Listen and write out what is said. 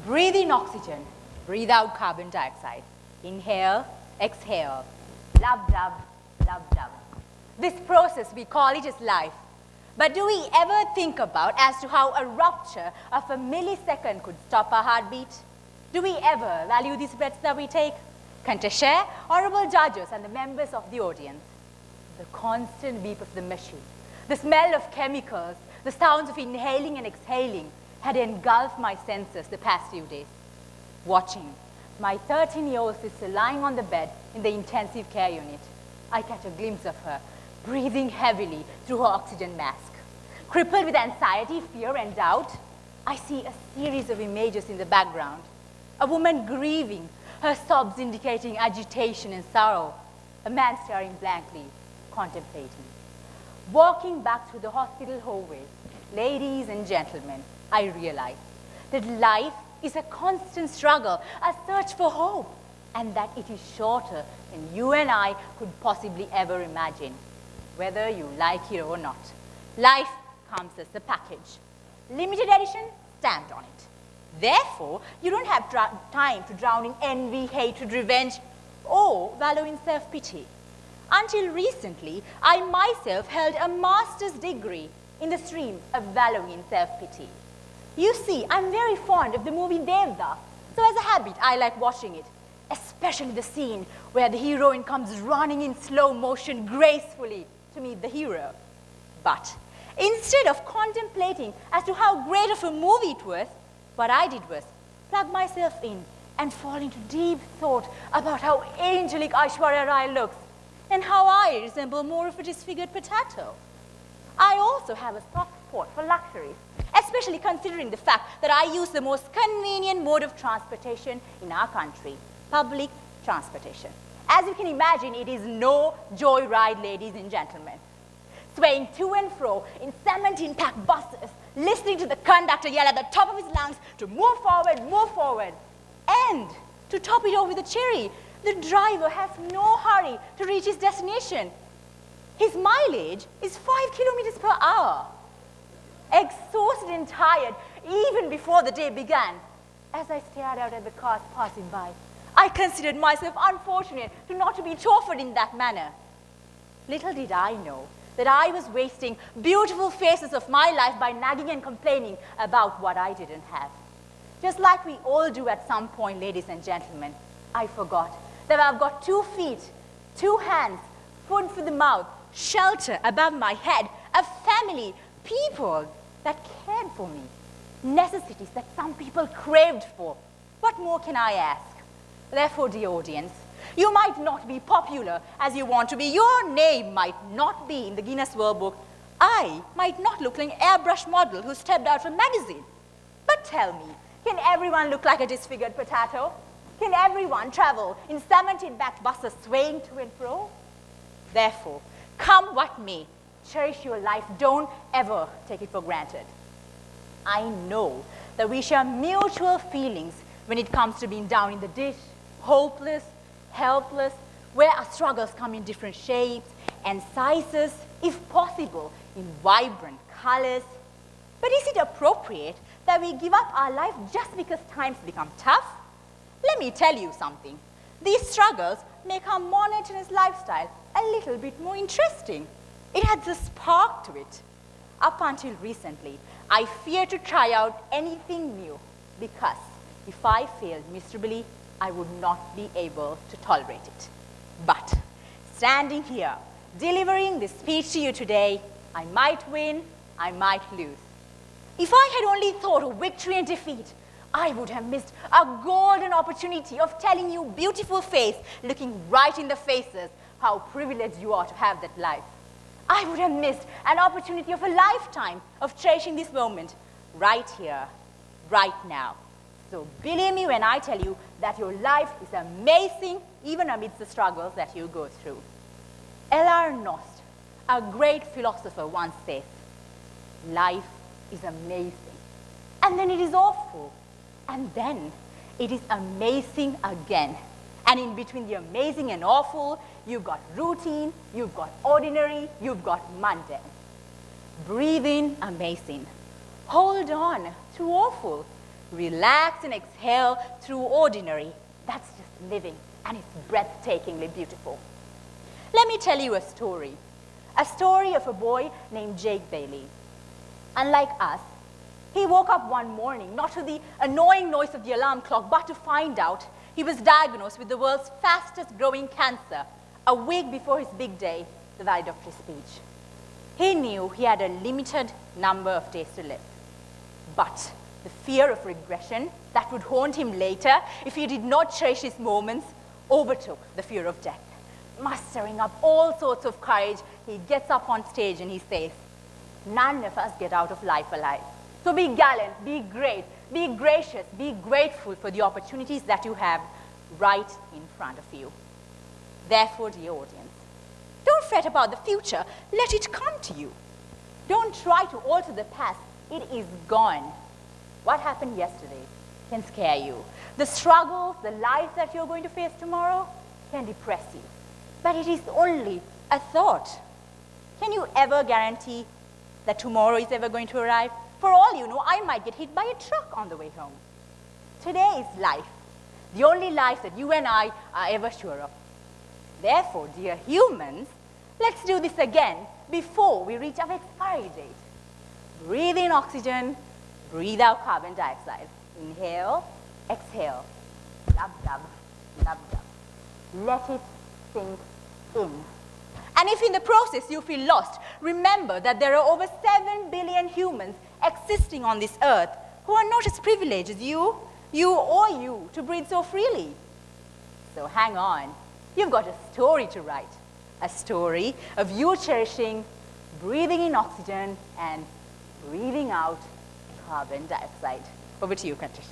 Breathe in oxygen, breathe out carbon dioxide. Inhale, exhale, lub-dub, lub-dub. This process, we call it as life. But do we ever think about as to how a rupture of a millisecond could stop our heartbeat? Do we ever value these breaths that we take? Can't I share, honorable judges and the members of the audience? The constant beep of the machine, the smell of chemicals, the sounds of inhaling and exhaling had engulfed my senses the past few days. Watching my 13-year-old sister lying on the bed in the intensive care unit, I catch a glimpse of her breathing heavily through her oxygen mask. Crippled with anxiety, fear, and doubt, I see a series of images in the background. A woman grieving, her sobs indicating agitation and sorrow. A man staring blankly, contemplating. Walking back through the hospital hallway, ladies and gentlemen, I realize that life is a constant struggle, a search for hope, and that it is shorter than you and I could possibly ever imagine, whether you like it or not. Life comes as a package. Limited edition, stamped on it. Therefore, you don't have time to drown in envy, hatred, revenge, or wallow in self-pity. Until recently, I myself held a master's degree in the stream of wallowing in self-pity. You see, I'm very fond of the movie Devda, so as a habit, I like watching it, especially the scene where the heroine comes running in slow motion gracefully to meet the hero. But instead of contemplating as to how great of a movie it was, what I did was plug myself in and fall into deep thought about how angelic Aishwarya Rai looks and how I resemble more of a disfigured potato. I also have a soft spot for luxuries, especially considering the fact that I use the most convenient mode of transportation in our country, public transportation. As you can imagine, it is no joyride, ladies and gentlemen. Swaying to and fro in cement-packed buses, listening to the conductor yell at the top of his lungs to move forward. And to top it off with a cherry, the driver has no hurry to reach his destination. His mileage is 5 kilometers per hour. Exhausted and tired, even before the day began, as I stared out at the cars passing by, I considered myself unfortunate to not to be chauffeured in that manner. Little did I know that I was wasting beautiful phases of my life by nagging and complaining about what I didn't have. Just like we all do at some point, ladies and gentlemen, I forgot that I've got 2 feet, 2 hands, food for the mouth, shelter above my head, a family, people that cared for me, necessities that some people craved for. What more can I ask? Therefore, dear audience, you might not be popular as you want to be. Your name might not be in the Guinness World Book. I might not look like an airbrush model who stepped out from a magazine. But tell me, can everyone look like a disfigured potato? Can everyone travel in cement-backed buses swaying to and fro? Therefore, come what may, cherish your life. Don't ever take it for granted. I know that we share mutual feelings when it comes to being down in the ditch, hopeless, helpless, where our struggles come in different shapes and sizes, if possible, in vibrant colors. But is it appropriate that we give up our life just because times become tough? Let me tell you something. These struggles make our monotonous lifestyle a little bit more interesting. It adds a spark to it. Up until recently, I feared to try out anything new because if I failed miserably, I would not be able to tolerate it. But standing here, delivering this speech to you today, I might win, I might lose. If I had only thought of victory and defeat, I would have missed a golden opportunity of telling you, beautiful face, looking right in the faces, how privileged you are to have that life. I would have missed an opportunity of a lifetime of cherishing this moment right here, right now. So believe me when I tell you that your life is amazing even amidst the struggles that you go through. L.R. Nost, a great philosopher, once said, life is amazing, and then it is awful, and then it is amazing again. And in between the amazing and awful, you've got routine, you've got ordinary, you've got mundane. Breathe in amazing. Hold on to awful. Relax and exhale through ordinary. That's just living, and it's breathtakingly beautiful. Let me tell you a story of a boy named Jake Bailey. Unlike us, he woke up one morning, not to the annoying noise of the alarm clock, but to find out he was diagnosed with the world's fastest growing cancer a week before his big day, the valedictory speech. He knew he had a limited number of days to live, but the fear of regression that would haunt him later if he did not cherish his moments overtook the fear of death. Mustering up all sorts of courage, he gets up on stage and he says, "None of us get out of life alive. So be gallant, be great, be gracious, be grateful for the opportunities that you have right in front of you." Therefore, dear audience, don't fret about the future. Let it come to you. Don't try to alter the past. It is gone. What happened yesterday can scare you. The struggles, the life that you're going to face tomorrow can depress you. But it is only a thought. Can you ever guarantee that tomorrow is ever going to arrive? For all you know, I might get hit by a truck on the way home. Today is life, the only life that you and I are ever sure of. Therefore, dear humans, let's do this again before we reach our expiry date. Breathe in oxygen, breathe out carbon dioxide. Inhale, exhale. Lub, lub, lub, lub. Let it sink in. And if in the process you feel lost, remember that there are over 7 billion humans existing on this earth who are not as privileged as you to breathe so freely. So hang on. You've got a story to write. A story of you cherishing, breathing in oxygen and breathing out carbon dioxide. Over to you, Kantrish.